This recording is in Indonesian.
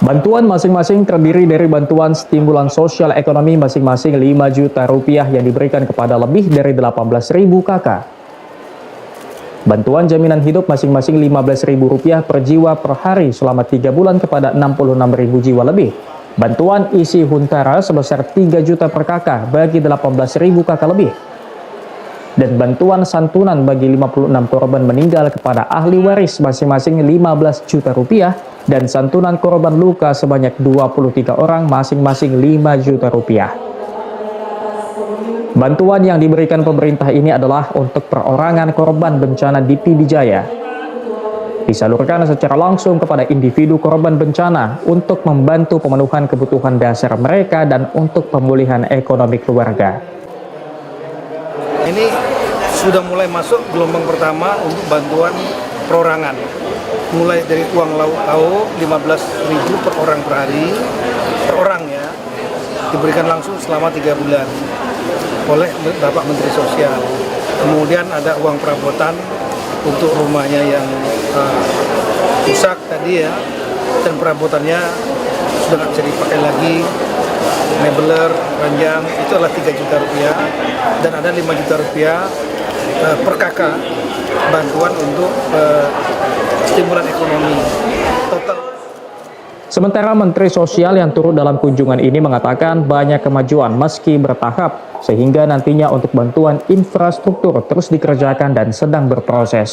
Bantuan masing-masing terdiri dari bantuan stimulan sosial ekonomi masing-masing 5 juta rupiah yang diberikan kepada lebih dari 18.000 kakak. Bantuan jaminan hidup masing-masing Rp15.000 per jiwa per hari selama 3 bulan kepada 66.000 jiwa lebih. Bantuan isi huntara sebesar 3 juta per kakak bagi 18.000 kakak lebih. Dan bantuan santunan bagi 56 korban meninggal kepada ahli waris masing-masing 15 juta rupiah dan santunan korban luka sebanyak 23 orang masing-masing 5 juta rupiah. Bantuan yang diberikan pemerintah ini adalah untuk perorangan korban bencana di Pidijaya. Disalurkan secara langsung kepada individu korban bencana untuk membantu pemenuhan kebutuhan dasar mereka dan untuk pemulihan ekonomi keluarga. Ini sudah mulai masuk gelombang pertama untuk bantuan perorangan. Mulai dari uang lauk 15.000 per orang per hari, per orang ya, diberikan langsung selama 3 bulan oleh Bapak Menteri Sosial. Kemudian ada uang perabotan untuk rumahnya yang rusak tadi ya, dan perabotannya sudah nggak bisa dipakai lagi. Mebeler, ranjang, itu adalah 3 juta rupiah dan ada 5 juta rupiah per kakak bantuan untuk stimulan ekonomi total. Sementara Menteri Sosial yang turut dalam kunjungan ini mengatakan banyak kemajuan meski bertahap sehingga nantinya untuk bantuan infrastruktur terus dikerjakan dan sedang berproses.